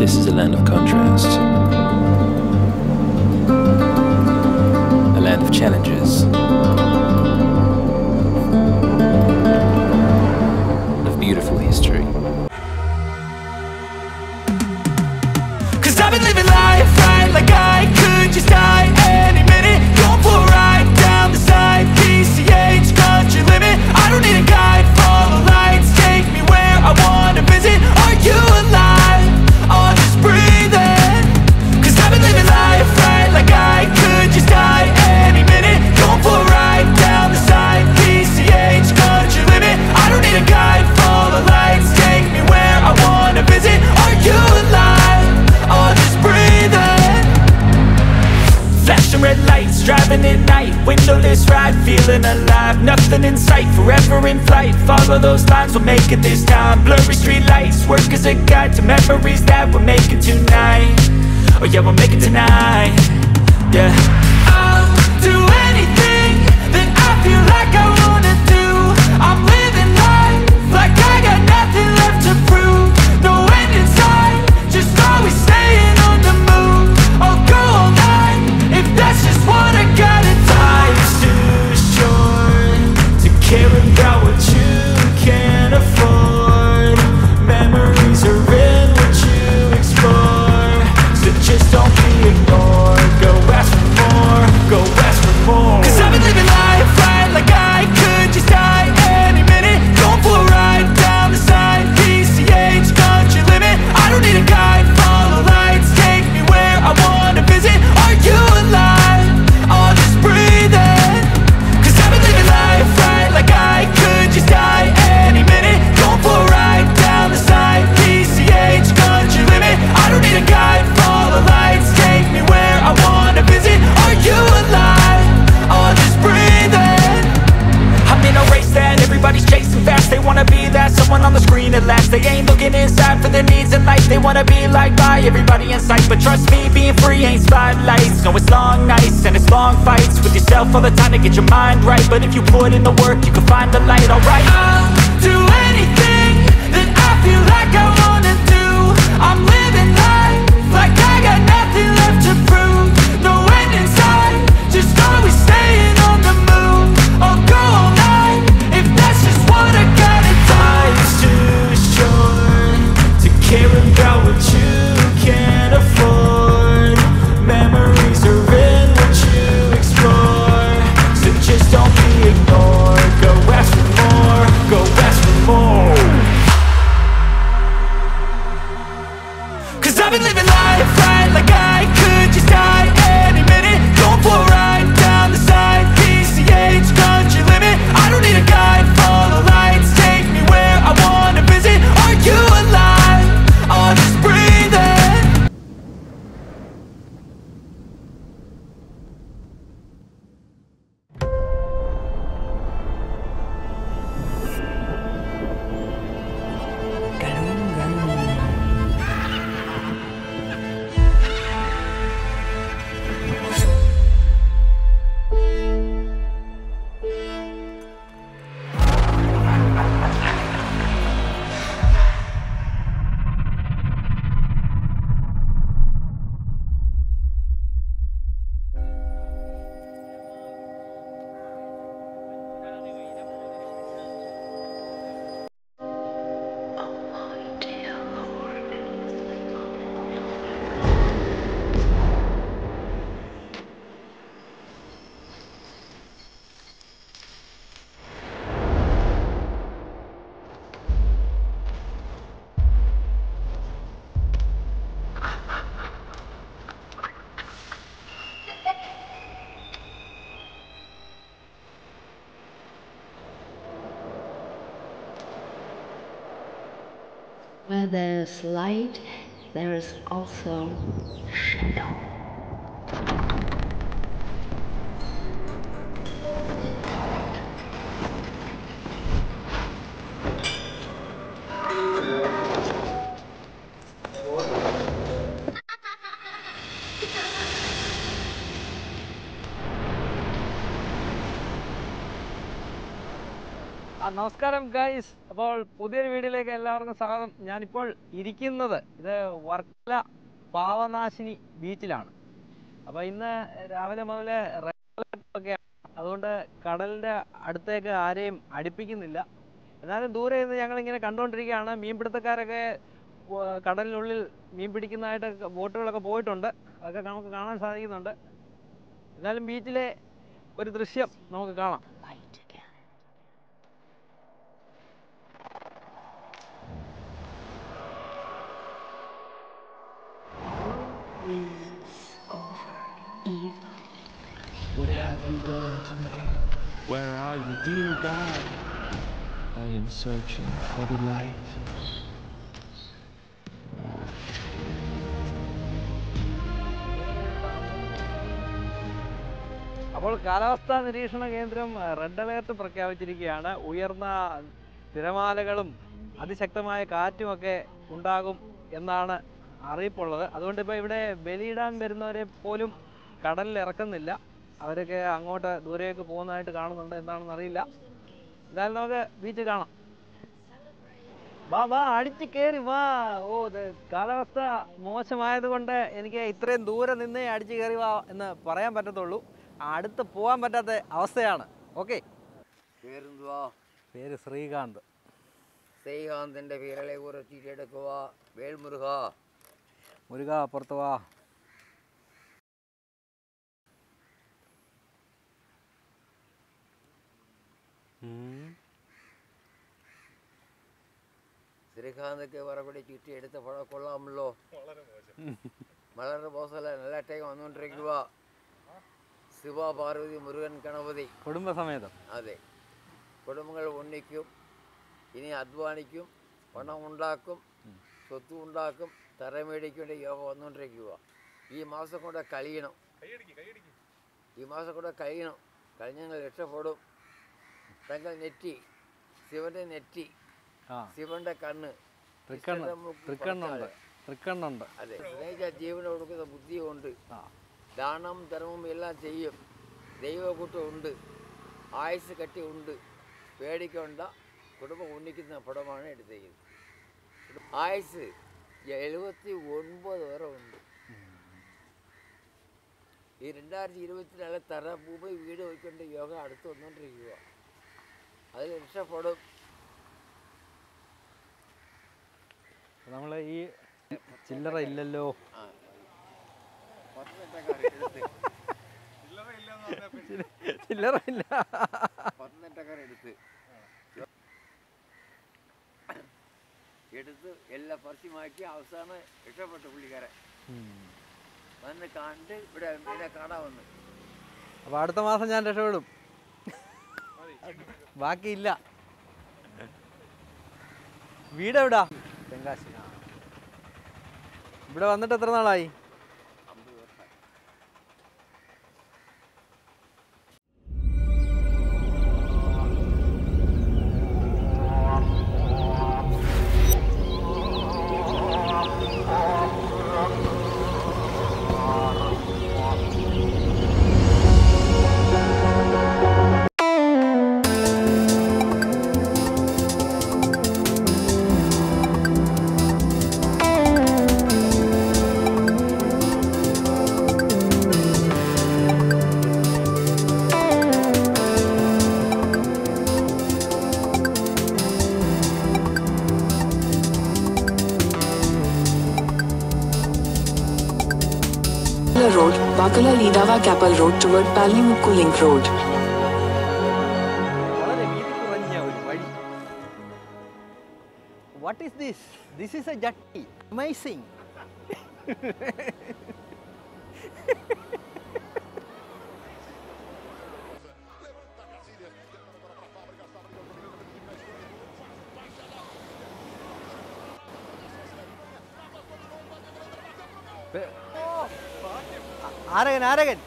This is a land of contrast, a land of challenges, of beautiful history. Cause I've been living life right like I could just die any minute. Going for a ride down the side, PCH, country limit. I don't need a guide, follow lights, take me where I wanna visit. Are you alive? Or just breathing? Cause I've been living life right like I could just die any minute. Going for a ride down the side, PCH, country limit. I don't need a guide, follow lights, take me where I wanna visit. Are you alive? Or just breathing? Flashing red lights, driving at night, windowless ride, feeling alive. Nothing in sight, forever in flight. Follow those lines, we'll make it this time. Blurry street lights, work as a guide to memories that we're making tonight. Oh yeah, we'll make it tonight. Yeah. I'll do anything that I feel like I wanna do. I'm living life like I got nothing left to prove. No end in sight, just always staying on the move. I'll go all night if that's just what I gotta do. Life's too short to care about what you can't afford. Memories are in what you explore, so just don't be ignored. Go ask for more, go ask for more. Cause I've been living life right like I could just die any minute. Going for a ride down the side, PCH, country limit. I don't need a guide, follow lights, take me where I wanna visit. Are you alive? Or just breathing? Cause I've been living life right like I could just die any minute. Going for a ride down the side, PCH, country limit. I don't need a guide, follow lights, take me where I wanna visit. Are you alive? Or just breathing? I'm in a race that everybody's chasing fast. They wanna be that someone on the screen at last. They ain't looking inside for their needs in life. They wanna be liked by everybody in sight. But trust me, being free ain't spotlights. No, it's long nights and it's long fights with yourself all the time to get your mind right. But if you put in the work, you can find the light, alright. I'll do anything that I feel like I wanna do. I'm living life like I got nothing left to prove. No end in sight, just always staying on the move. I'll go all night if that's just what I gotta do. Life's too short to care about what you can't afford. Memories are in what you explore, so just don't be ignored. Go ask for more, go ask for more. Cause I've been living life right like I could just die any minute. Going for a ride down the side, PCH, country limit. I don't need a guide, follow lights, take me where I wanna visit. Are you alive? Or just breathing? Where there's light, there is also shadow. നമസ്കാരം guys. അപ്പോൾ പുതിയൊരു വീഡിയോയിലേക്ക് എല്ലാവർക്കും സ്വാഗതം. ഞാനിപ്പോൾ ഇരിക്കുന്നത് ഇത് വർക്കല പാവനാശിനി ബീച്ചിലാണ്. അപ്പോൾ ഇന്ന് രാവിലെ മുതലേ ഒക്കെയാണ്, അതുകൊണ്ട് കടലിൻ്റെ അടുത്തേക്ക് ആരെയും അടുപ്പിക്കുന്നില്ല. എന്നാലും ദൂരെ നിന്ന് ഞങ്ങളിങ്ങനെ കണ്ടുകൊണ്ടിരിക്കുകയാണ്. മീൻപിടുത്തക്കാരൊക്കെ കടലിനുള്ളിൽ മീൻ പിടിക്കുന്നതായിട്ട് ബോട്ടുകളൊക്കെ പോയിട്ടുണ്ട്, അതൊക്കെ നമുക്ക് കാണാൻ സാധിക്കുന്നുണ്ട്. എന്നാലും ബീച്ചിലെ ഒരു ദൃശ്യം നമുക്ക് കാണാം. What have you done to me? Where are you, dear God? I am searching for the light. അപ്പോൾ കാലാവസ്ഥാ നിരീക്ഷണ കേന്ദ്രം റെഡ് അലേർട്ട് പ്രഖ്യാപിച്ചിരിക്കുകയാണ്. ഉയർന്ന തിരമാലകളും അതിശക്തമായ കാറ്റുമൊക്കെ ഉണ്ടാകും എന്നാണ് അറിയിപ്പുള്ളത്. അതുകൊണ്ട് ഇപ്പോൾ ഇവിടെ ബലിയിടാൻ വരുന്നവരെ പോലും കടലിൽ ഇറക്കുന്നില്ല. അവരൊക്കെ അങ്ങോട്ട് ദൂരേക്ക് പോകുന്നതായിട്ട് കാണുന്നുണ്ട്, എന്താണെന്ന് അറിയില്ല. എന്തായാലും നമുക്ക് ബീച്ച് കാണാം. വാ അടിച്ച് കയറി വാ. കാലാവസ്ഥ മോശമായതുകൊണ്ട് എനിക്ക് ഇത്രയും ദൂരെ നിന്നേ അടിച്ച് കയറി വാ എന്ന് പറയാൻ പറ്റത്തുള്ളൂ. അടുത്ത് പോകാൻ പറ്റാത്ത അവസ്ഥയാണ്. ഓക്കെ, പേര് ശ്രീകാന്ത്. ശ്രീകാന്തിൻ്റെ വിരളെ കുറച്ചിട്ടെടുക്കുക. വേൽമുരുക മുരുക പുറത്ത് വാ. ശ്രീകാന്തൊക്കെ വറപടി ചുറ്റി എടുത്ത പഴം കൊള്ളാമല്ലോ. വളരെ മോശമല്ല, നല്ല ടൈം വന്നുകൊണ്ടിരിക്കുക. ശിവ പാർവതി മുരുകൻ ഗണപതി കുടുംബസമേതം. അതെ, കുടുംബങ്ങൾ ഒന്നിക്കും, ഇനി അധ്വാനിക്കും, പണം ഉണ്ടാക്കും, സ്വത്ത് ഉണ്ടാക്കും, തരമേടിക്കേണ്ട യോഗ വന്നുകൊണ്ടിരിക്കുക. ഈ മാസം കൂടെ കഴിയണം, കഴിഞ്ഞങ്ങൾ രക്ഷപ്പെടും. തങ്ങൾ നെറ്റി, ശിവന്റെ നെറ്റി, ശിവന്റെ കണ്ണ്, തൃക്കണ്ണുണ്ട്. അതെ, സ്നേഹിച്ച ജീവന് കൊടുക്കുന്ന ബുദ്ധിയുണ്ട്. ദാനം ധർമ്മം എല്ലാം ചെയ്യും. ദൈവകൂട്ടമുണ്ട്, ആയുസ് കട്ടി ഉണ്ട്. പേടിക്കേണ്ട, കുടുംബം ഉന്നിക്കുന്ന പടമാണ് എടുത്തേക്കുന്നത്. ആയുസ് 79 വരെ ഉണ്ട്. ഈ 2024 തറ ഭൂമി വീട് വയ്ക്കേണ്ട യോഗ അടുത്ത് വന്നുകൊണ്ടിരിക്കുക. അതിൽ രക്ഷപ്പെടും. നമ്മൾ ഈ ചില്ലറ ഇല്ലല്ലോ, ചില്ലറ ഇല്ല, എടുത്ത് എല്ലാം പറിച്ചുമാക്കി അവസാനം രക്ഷപ്പെട്ടു പുള്ളിക്കാരൻ. വന്ന് കണ്ട് ഇവിടെ എന്നെ കാണാൻ വന്ന്. അപ്പൊ അടുത്ത മാസം ഞാൻ രക്ഷപ്പെടും, ബാക്കിയില്ല. വീട് എവിടാ? തെങ്കാശി. ഇവിടെ വന്നിട്ട് എത്ര നാളായി? 50 വർഷം. Road, Bakala Lidava Kapal Road toward Palimukku Link Road. വളരെ വീതി കുറഞ്ഞ ഒരു വഴി. What is this? This is a jetty. Amazing. Aragon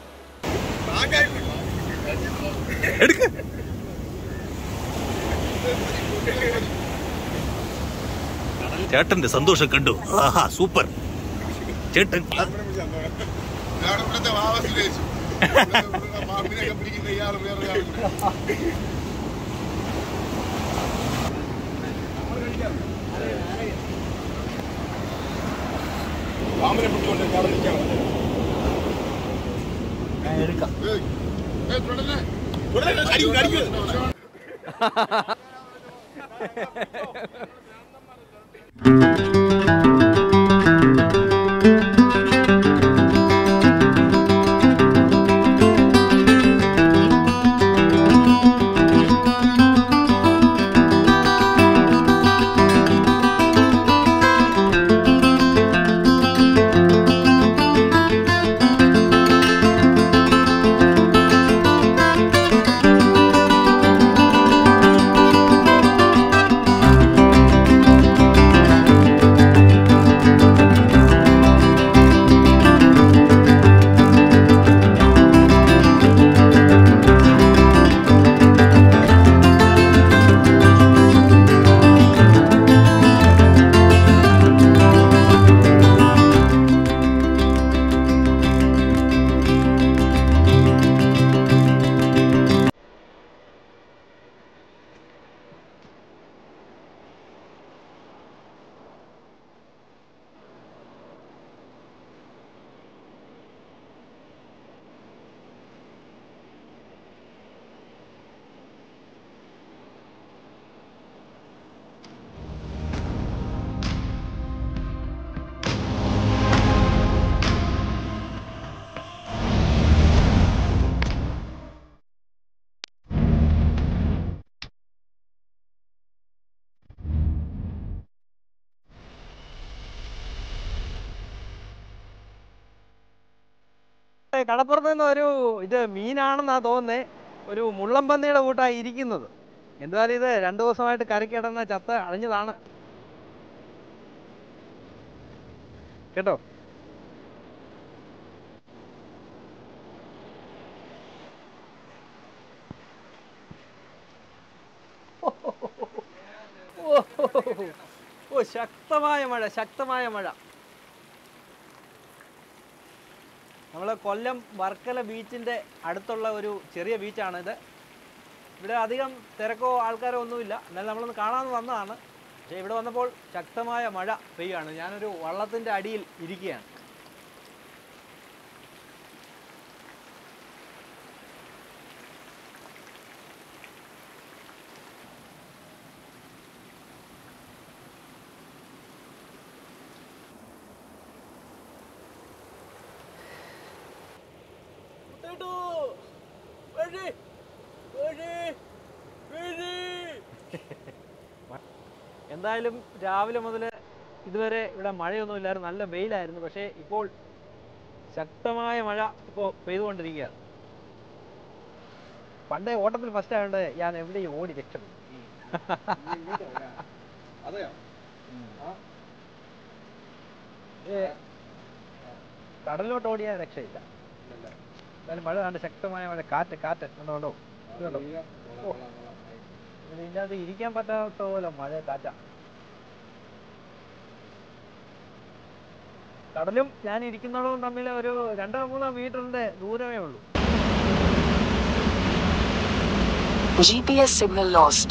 ചേട്ടന്റെ സന്തോഷം കണ്ടു. ആഹാ, സൂപ്പർ ചേട്ടൻ. എടുക്കാം. കടപ്പുറത്ത് നിന്ന് ഒരു ഇത് മീനാണെന്നാ തോന്നുന്നേ, ഒരു മുള്ളംപന്നിയുടെ കൂട്ടായി ഇരിക്കുന്നത്. എന്തായാലും ഇത് 2 ദിവസമായിട്ട് കരയ്ക്ക് കിടന്ന ചത്ത അഴിഞ്ഞതാണ് കേട്ടോ. ഓ ശക്തമായ മഴ, ശക്തമായ മഴ. നമ്മൾ കൊല്ലം വർക്കല ബീച്ചിൻ്റെ അടുത്തുള്ള ഒരു ചെറിയ ബീച്ചാണിത്. ഇവിടെ അധികം തിരക്കോ ആൾക്കാരോ ഒന്നുമില്ല. എന്നാലും നമ്മളൊന്ന് കാണാമെന്ന് വന്നതാണ്. പക്ഷേ ഇവിടെ വന്നപ്പോൾ ശക്തമായ മഴ പെയ്യുകയാണ്. ഞാനൊരു വള്ളത്തിൻ്റെ അടിയിൽ ഇരിക്കുകയാണ്. എന്തായാലും രാവിലെ മുതൽ ഇതുവരെ ഇവിടെ മഴയൊന്നുമില്ലായിരുന്നു, നല്ല വെയിലായിരുന്നു. പക്ഷേ ഇപ്പോൾ ശക്തമായ മഴ ഇപ്പോൾ പെയ്തുകൊണ്ടിരിക്കുകയാണ്. പണ്ടേ ഓട്ടത്തിൽ ഫസ്റ്റ് ആയതുകൊണ്ട് ഞാൻ എവിടെയും ഓടി രക്ഷപ്പെട്ടു. കടലിലോട്ട് ഓടിയാൽ രക്ഷയില്ല. എന്തായാലും മഴ കണ്ട് ശക്തമായ മഴ, കാറ്റ് കണ്ടോ. ഇതിനകത്ത് ഇരിക്കാൻ പറ്റാത്ത പോലെ മഴ, കാറ്റാ. കടലും ഞാൻ ഇരിക്കുന്നിടവും തമ്മിൽ ഒരു 2-3 മീറ്ററിന്റെ ദൂരമേ ഉള്ളൂ. GPS signal lost.